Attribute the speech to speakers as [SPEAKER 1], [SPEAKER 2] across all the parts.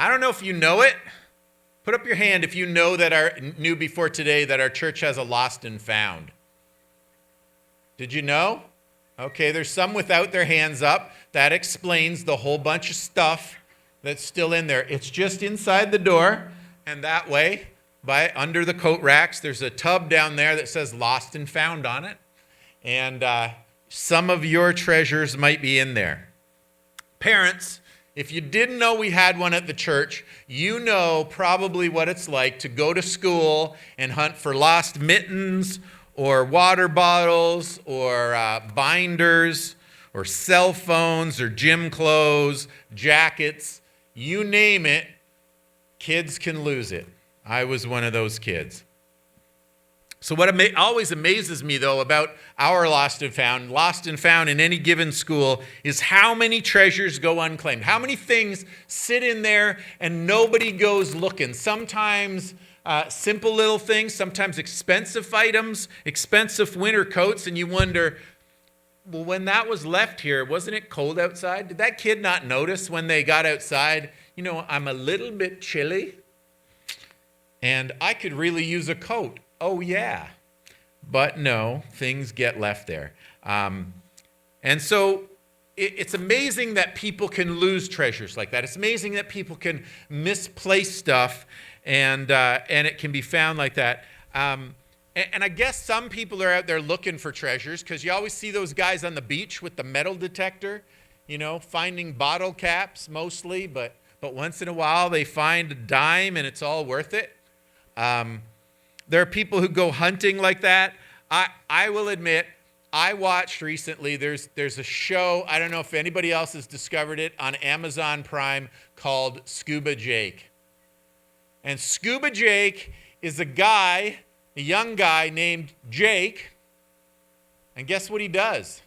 [SPEAKER 1] I don't know if you know it. Put up your hand if you know knew before today that our church has a lost and found. Did you know? Okay, there's some without their hands up. That explains the whole bunch of stuff that's still in there. It's just inside the door, and that way, under the coat racks, there's a tub down there that says lost and found on it. And some of your treasures might be in there. Parents, if you didn't know we had one at the church, you know probably what it's like to go to school and hunt for lost mittens or water bottles or binders or cell phones or gym clothes, jackets, you name it, kids can lose it. I was one of those kids. So what always amazes me, though, about our lost and found in any given school, is how many treasures go unclaimed. How many things sit in there and nobody goes looking. Sometimes simple little things, sometimes expensive items, expensive winter coats, and you wonder, well, when that was left here, wasn't it cold outside? Did that kid not notice when they got outside, I'm a little bit chilly and I could really use a coat? Oh, yeah. But no, things get left there. And so it's amazing that people can lose treasures like that. It's amazing that people can misplace stuff and it can be found like that. And I guess some people are out there looking for treasures because you always see those guys on the beach with the metal detector, finding bottle caps mostly, but once in a while they find a dime and it's all worth it. There are people who go hunting like that. I will admit, I watched recently, there's a show, I don't know if anybody else has discovered it, on Amazon Prime called Scuba Jake. And Scuba Jake is a young guy named Jake, and guess what he does?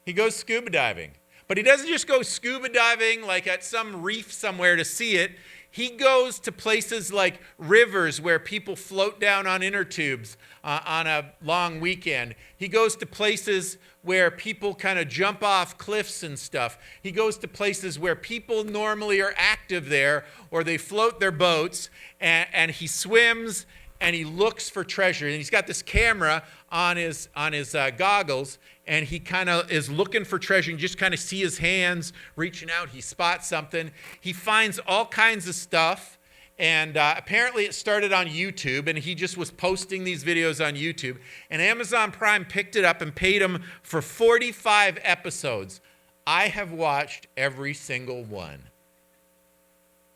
[SPEAKER 1] He goes scuba diving. But he doesn't just go scuba diving like at some reef somewhere to see it. He goes to places like rivers where people float down on inner tubes on a long weekend. He goes to places where people kind of jump off cliffs and stuff. He goes to places where people normally are active there, or they float their boats, and he swims and he looks for treasure. And he's got this camera on his goggles, and he kind of is looking for treasure. You just kind of see his hands reaching out. He spots something. He finds all kinds of stuff. And apparently it started on YouTube, and he just was posting these videos on YouTube. And Amazon Prime picked it up and paid him for 45 episodes. I have watched every single one.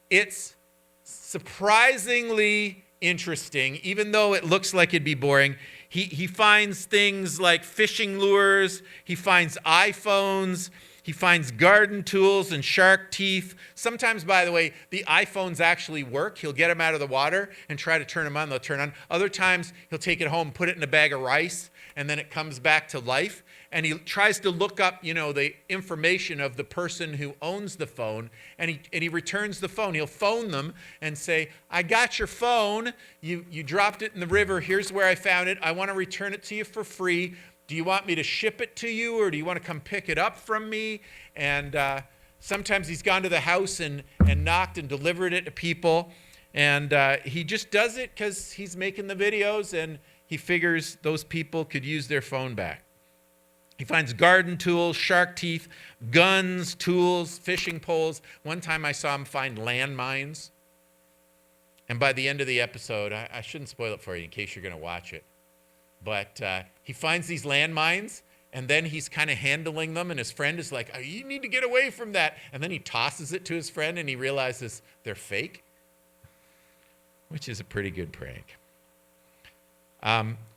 [SPEAKER 1] It's surprisingly interesting, even though it looks like it'd be boring. He finds things like fishing lures. He finds iPhones. He finds garden tools and shark teeth. Sometimes, by the way, the iPhones actually work. He'll get them out of the water and try to turn them on. They'll turn on. Other times, he'll take it home, put it in a bag of rice, and then it comes back to life. And he tries to look up, the information of the person who owns the phone, and he returns the phone. He'll phone them and say, I got your phone. You dropped it in the river. Here's where I found it. I want to return it to you for free. Do you want me to ship it to you, or do you want to come pick it up from me? And sometimes he's gone to the house and knocked and delivered it to people. And he just does it because he's making the videos, and he figures those people could use their phone back. He finds garden tools, shark teeth, guns, tools, fishing poles. One time I saw him find landmines. And by the end of the episode, I shouldn't spoil it for you in case you're going to watch it. But he finds these landmines, and then he's kind of handling them, and his friend is like, oh, you need to get away from that. And then he tosses it to his friend, and he realizes they're fake, which is a pretty good prank.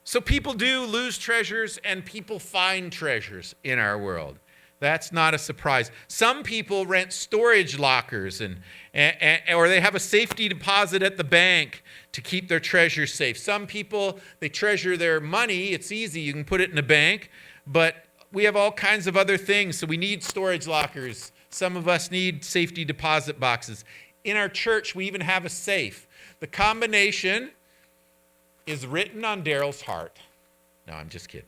[SPEAKER 1] So people do lose treasures, and people find treasures in our world. That's not a surprise. Some people rent storage lockers or they have a safety deposit at the bank to keep their treasures safe. Some people, they treasure their money. It's easy. You can put it in a bank. But we have all kinds of other things. So we need storage lockers. Some of us need safety deposit boxes. In our church, we even have a safe. The combination is written on Daryl's heart. No, I'm just kidding.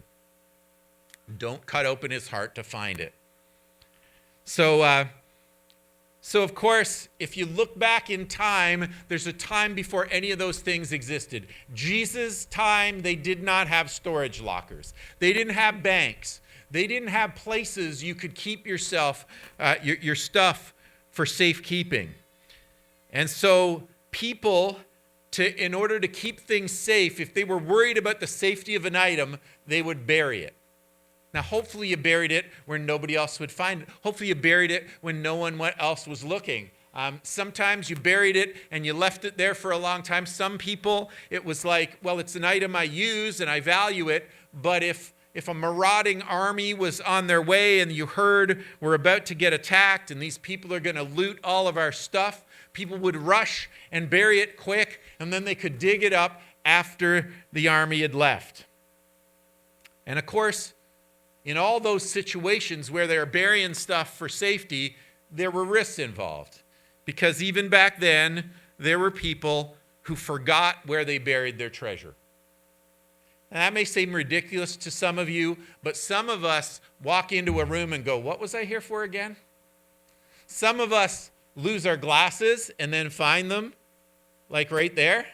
[SPEAKER 1] Don't cut open his heart to find it. So So, of course, if you look back in time, there's a time before any of those things existed. Jesus' time, they did not have storage lockers. They didn't have banks. They didn't have places you could keep your stuff for safekeeping. And so people, in order to keep things safe, if they were worried about the safety of an item, they would bury it. Now, hopefully you buried it where nobody else would find it. Hopefully you buried it when no one else was looking. Sometimes you buried it and you left it there for a long time. Some people, it was like, well, it's an item I use and I value it, but if a marauding army was on their way and you heard we're about to get attacked and these people are going to loot all of our stuff, people would rush and bury it quick, and then they could dig it up after the army had left. And of course, in all those situations where they're burying stuff for safety, there were risks involved. Because even back then, there were people who forgot where they buried their treasure. And that may seem ridiculous to some of you, but some of us walk into a room and go, what was I here for again? Some of us lose our glasses and then find them, like right there.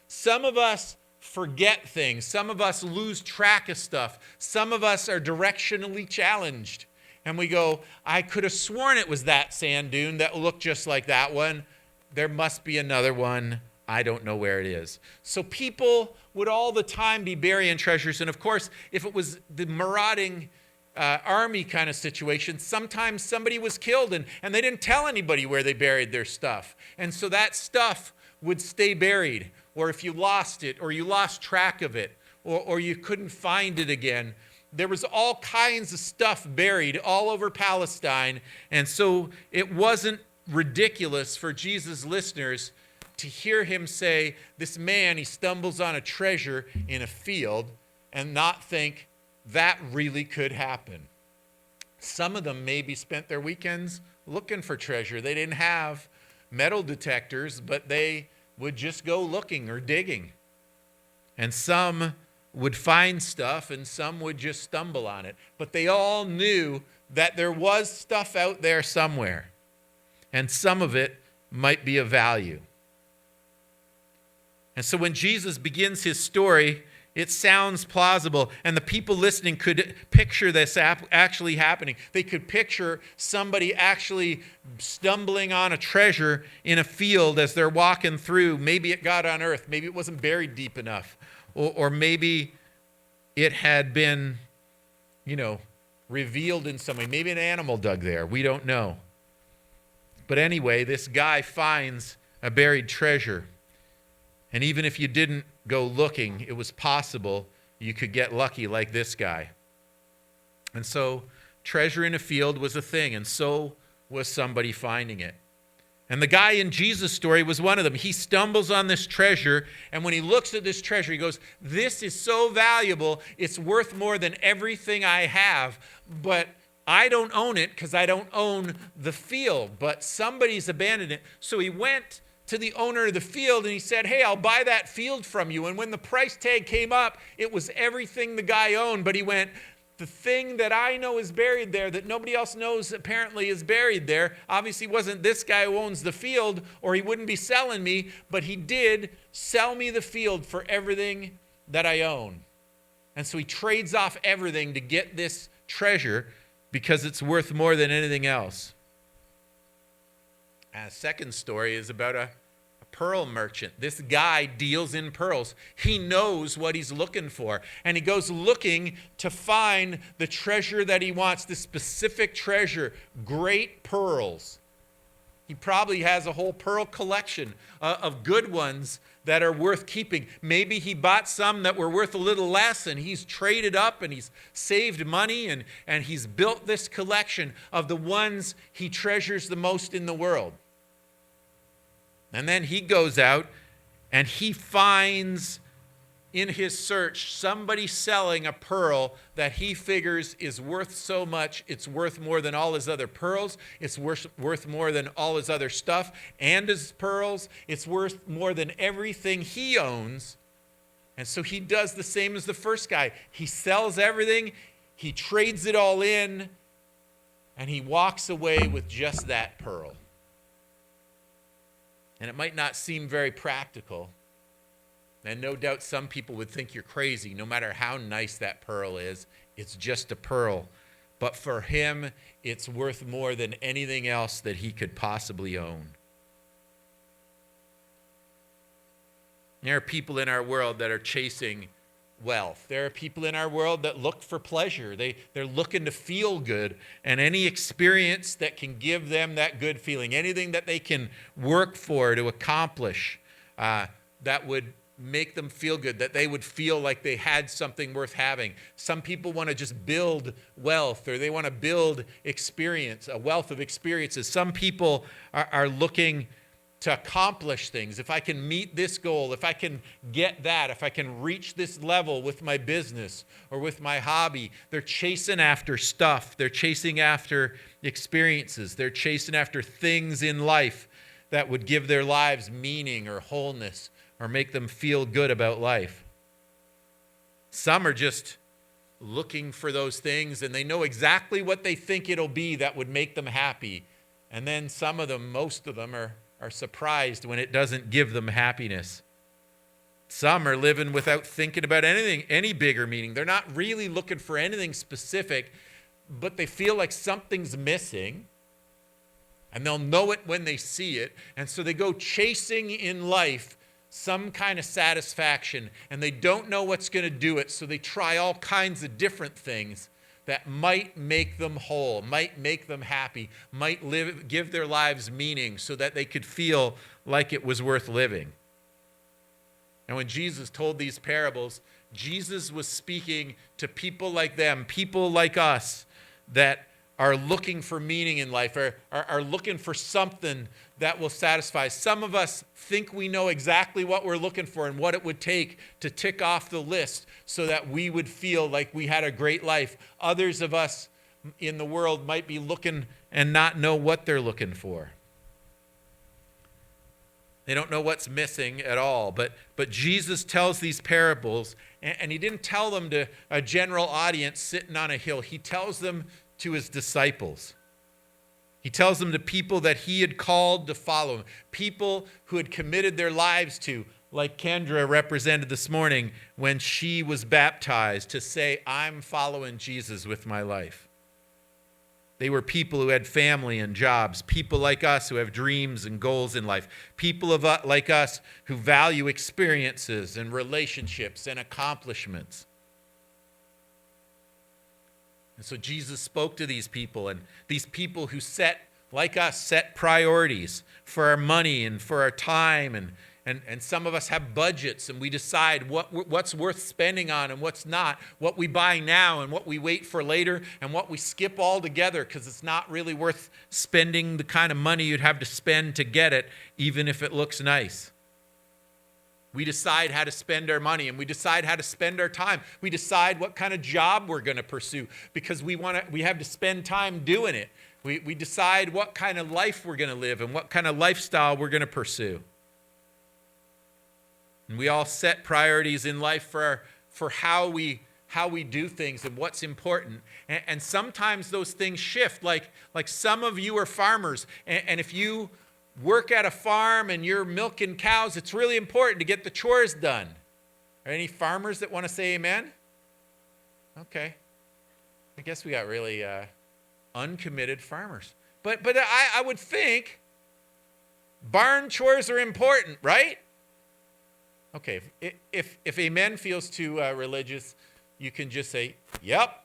[SPEAKER 1] Some of us forget things. Some of us lose track of stuff. Some of us are directionally challenged. And we go, I could have sworn it was that sand dune that looked just like that one. There must be another one. I don't know where it is. So people would all the time be burying treasures. And of course, if it was the marauding army kind of situation, sometimes somebody was killed and they didn't tell anybody where they buried their stuff. And so that stuff would stay buried. Or if you lost it, or you lost track of it, or you couldn't find it again. There was all kinds of stuff buried all over Palestine. And so it wasn't ridiculous for Jesus' listeners to hear him say, this man, he stumbles on a treasure in a field, and not think that really could happen. Some of them maybe spent their weekends looking for treasure. They didn't have metal detectors, but they would just go looking or digging. And some would find stuff and some would just stumble on it. But they all knew that there was stuff out there somewhere. And some of it might be of value. And so when Jesus begins his story, it sounds plausible, and the people listening could picture this actually happening. They could picture somebody actually stumbling on a treasure in a field as they're walking through. Maybe it got unearthed. Maybe it wasn't buried deep enough. Or maybe it had been, revealed in some way. Maybe an animal dug there. We don't know. But anyway, this guy finds a buried treasure. And even if you didn't go looking, it was possible you could get lucky like this guy. And so treasure in a field was a thing, and so was somebody finding it. And the guy in Jesus' story was one of them. He stumbles on this treasure, and when he looks at this treasure, he goes, this is so valuable, it's worth more than everything I have, but I don't own it because I don't own the field, but somebody's abandoned it. So he went to the owner of the field and he said, hey, I'll buy that field from you. And when the price tag came up, it was everything the guy owned. But he went, the thing that I know is buried there that nobody else knows apparently is buried there. Obviously wasn't this guy who owns the field, or he wouldn't be selling me, but he did sell me the field for everything that I own. And so he trades off everything to get this treasure because it's worth more than anything else. And a second story is about a pearl merchant. This guy deals in pearls. He knows what he's looking for. And he goes looking to find the treasure that he wants, the specific treasure, great pearls. He probably has a whole pearl collection of good ones that are worth keeping. Maybe he bought some that were worth a little less, and he's traded up and he's saved money, and he's built this collection of the ones he treasures the most in the world. And then he goes out and he finds in his search somebody selling a pearl that he figures is worth so much, it's worth more than all his other pearls, it's worth more than all his other stuff and his pearls, it's worth more than everything he owns. And so he does the same as the first guy. He sells everything, he trades it all in, and he walks away with just that pearl. And it might not seem very practical. And no doubt some people would think you're crazy. No matter how nice that pearl is, it's just a pearl. But for him, it's worth more than anything else that he could possibly own. There are people in our world that are chasing wealth. There are people in our world that look for pleasure. They're looking to feel good. And any experience that can give them that good feeling, anything that they can work for to accomplish, that would make them feel good, that they would feel like they had something worth having. Some people want to just build wealth, or they want to build experience, a wealth of experiences. Some people are looking to accomplish things. If I can meet this goal, if I can get that, if I can reach this level with my business or with my hobby, they're chasing after stuff. They're chasing after experiences. They're chasing after things in life that would give their lives meaning or wholeness or make them feel good about life. Some are just looking for those things, and they know exactly what they think it'll be that would make them happy. And then some of them, most of them, are surprised when it doesn't give them happiness. Some are living without thinking about anything, any bigger meaning. They're not really looking for anything specific, but they feel like something's missing, and they'll know it when they see it. And so they go chasing in life some kind of satisfaction, and they don't know what's going to do it, so they try all kinds of different things that might make them whole, might make them happy, might give their lives meaning so that they could feel like it was worth living. And when Jesus told these parables, Jesus was speaking to people like them, people like us that are looking for meaning in life, are looking for something that will satisfy. Some of us think we know exactly what we're looking for and what it would take to tick off the list so that we would feel like we had a great life. Others of us in the world might be looking and not know what they're looking for. They don't know what's missing at all. But Jesus tells these parables, and he didn't tell them to a general audience sitting on a hill. He tells them to his disciples. He tells them to people that he had called to follow him, people who had committed their lives to, like Kendra represented this morning when she was baptized, to say, I'm following Jesus with my life. They were people who had family and jobs, people like us who have dreams and goals in life, people like us who value experiences and relationships and accomplishments. And so Jesus spoke to these people, and these people who like us, set priorities for our money and for our time, and some of us have budgets, and we decide what's worth spending on and what's not, what we buy now and what we wait for later, and what we skip altogether because it's not really worth spending the kind of money you'd have to spend to get it, even if it looks nice. We decide how to spend our money, and we decide how to spend our time. We decide what kind of job we're going to pursue because we have to spend time doing it. We decide what kind of life we're going to live and what kind of lifestyle we're going to pursue. And we all set priorities in life for how we do things and what's important. And sometimes those things shift. Like some of you are farmers, and if you work at a farm and you're milking cows, it's really important to get the chores done. Are any farmers that want to say amen? Okay. I guess we got really uncommitted farmers. But I would think barn chores are important, right? Okay, if amen feels too religious, you can just say, yep,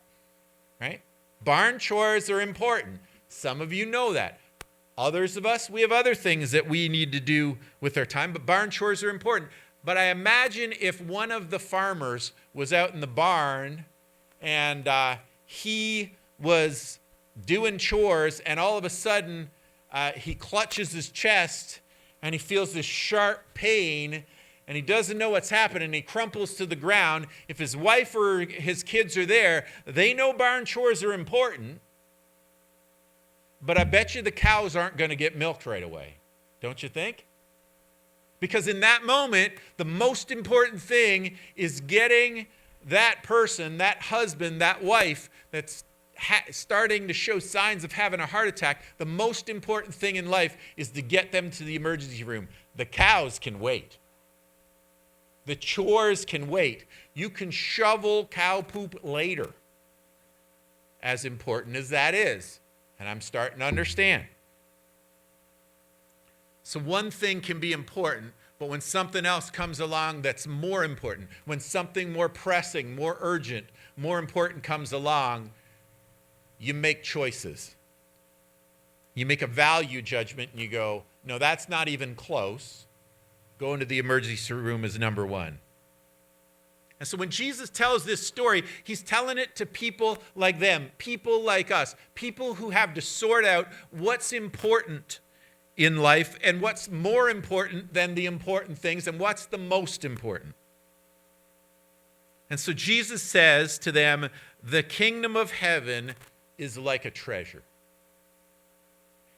[SPEAKER 1] right? Barn chores are important. Some of you know that. Others of us, we have other things that we need to do with our time, but barn chores are important. But I imagine if one of the farmers was out in the barn and he was doing chores, and all of a sudden he clutches his chest and he feels this sharp pain, and he doesn't know what's happening, and he crumples to the ground. If his wife or his kids are there, they know barn chores are important. But I bet you the cows aren't going to get milked right away. Don't you think? Because in that moment, the most important thing is getting that person, that husband, that wife that's starting to show signs of having a heart attack, the most important thing in life is to get them to the emergency room. The cows can wait. The chores can wait. You can shovel cow poop later, as important as that is. And I'm starting to understand. So one thing can be important, but when something else comes along that's more important, when something more pressing, more urgent, more important comes along, you make choices. You make a value judgment and you go, no, that's not even close. Going to the emergency room is number one. And so when Jesus tells this story, he's telling it to people like them, people like us, people who have to sort out what's important in life and what's more important than the important things and what's the most important. And so Jesus says to them, the kingdom of heaven is like a treasure.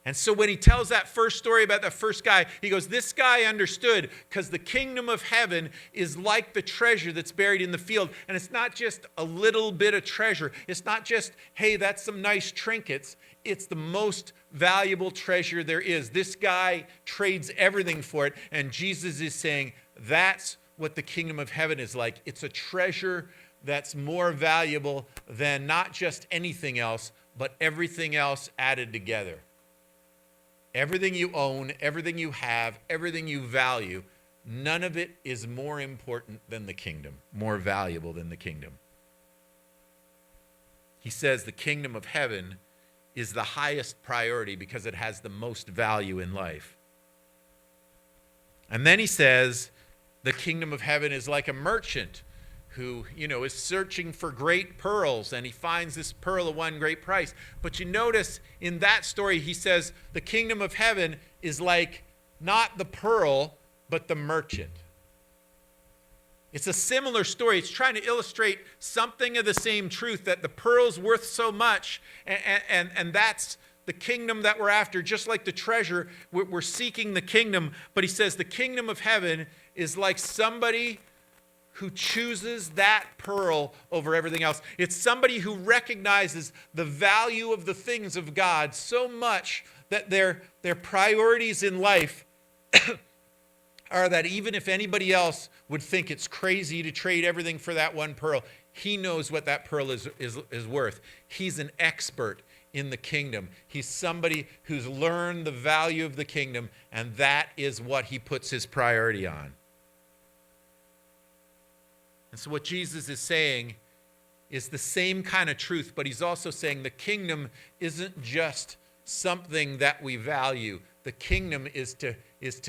[SPEAKER 1] And so when he tells that first story about the first guy, he goes, this guy understood because the kingdom of heaven is like the treasure that's buried in the field. And it's not just a little bit of treasure. It's not just, hey, that's some nice trinkets. It's the most valuable treasure there is. This guy trades everything for it. And Jesus is saying, that's what the kingdom of heaven is like. It's a treasure that's more valuable than not just anything else, but everything else added together. Everything you own, everything you have, everything you value, none of it is more important than the kingdom, more valuable than the kingdom. He says the kingdom of heaven is the highest priority because it has the most value in life. And then he says the kingdom of heaven is like a merchant who, is searching for great pearls, and he finds this pearl of one great price. But you notice in that story, he says the kingdom of heaven is like not the pearl, but the merchant. It's a similar story. It's trying to illustrate something of the same truth, that the pearl's worth so much, and that's the kingdom that we're after. Just like the treasure, we're seeking the kingdom. But he says the kingdom of heaven is like somebody who chooses that pearl over everything else. It's somebody who recognizes the value of the things of God so much that their priorities in life are that even if anybody else would think it's crazy to trade everything for that one pearl, he knows what that pearl is worth. He's an expert in the kingdom. He's somebody who's learned the value of the kingdom, and that is what he puts his priority on. And so what Jesus is saying is the same kind of truth, but he's also saying the kingdom isn't just something that we value. The kingdom is to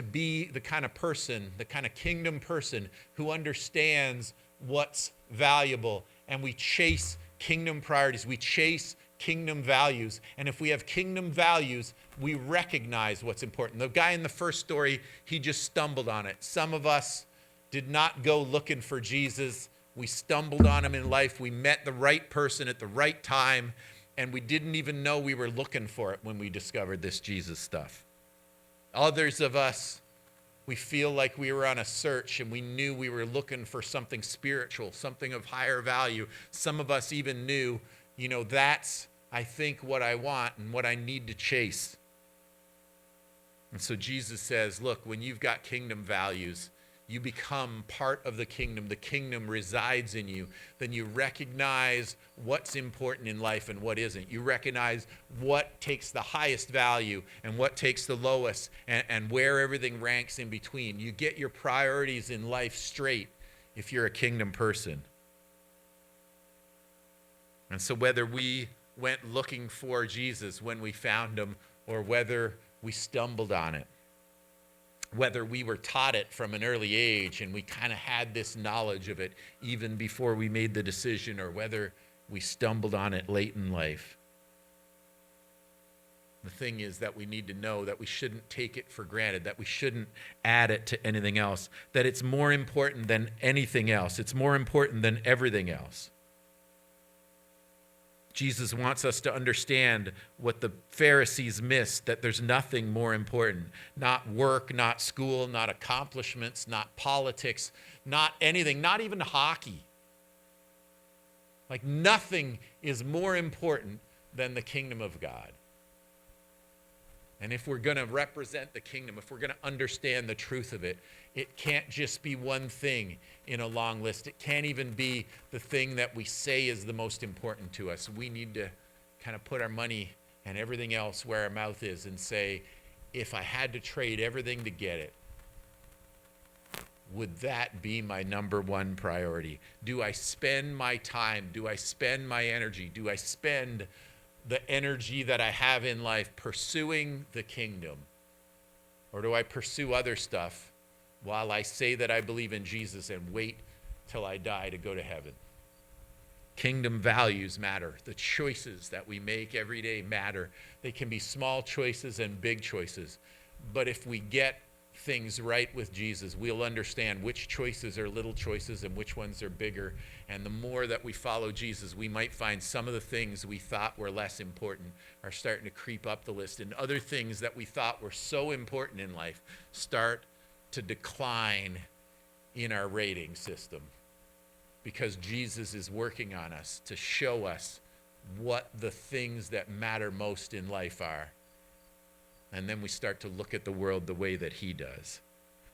[SPEAKER 1] be the kind of person, the kind of kingdom person who understands what's valuable. And we chase kingdom priorities. We chase kingdom values. And if we have kingdom values, we recognize what's important. The guy in the first story, he just stumbled on it. Some of us did not go looking for Jesus. We stumbled on him in life. We met the right person at the right time, and we didn't even know we were looking for it when we discovered this Jesus stuff. Others of us, we feel like we were on a search and we knew we were looking for something spiritual, something of higher value. Some of us even knew, that's, I think, what I want and what I need to chase. And so Jesus says, look, when you've got kingdom values, you become part of the kingdom resides in you, then you recognize what's important in life and what isn't. You recognize what takes the highest value and what takes the lowest, and where everything ranks in between. You get your priorities in life straight if you're a kingdom person. And so whether we went looking for Jesus when we found him, or whether we stumbled on it, whether we were taught it from an early age and we kind of had this knowledge of it even before we made the decision, or whether we stumbled on it late in life. The thing is that we need to know that we shouldn't take it for granted, that we shouldn't add it to anything else, that it's more important than anything else. It's more important than everything else. Jesus wants us to understand what the Pharisees missed, that there's nothing more important. Not work, not school, not accomplishments, not politics, not anything, not even hockey. Like nothing is more important than the kingdom of God. And if we're going to represent the kingdom, if we're going to understand the truth of it, it can't just be one thing in a long list. It can't even be the thing that we say is the most important to us. We need to kind of put our money and everything else where our mouth is and say, if I had to trade everything to get it, would that be my number one priority? Do I spend my time? Do I spend my energy? Do I spend the energy that I have in life pursuing the kingdom? Or do I pursue other stuff while I say that I believe in Jesus and wait till I die to go to heaven? Kingdom values matter. The choices that we make every day matter. They can be small choices and big choices. But if we get things right with Jesus, we'll understand which choices are little choices and which ones are bigger. And the more that we follow Jesus, we might find some of the things we thought were less important are starting to creep up the list, and other things that we thought were so important in life start to decline in our rating system, because Jesus is working on us to show us what the things that matter most in life are. And then we start to look at the world the way that he does.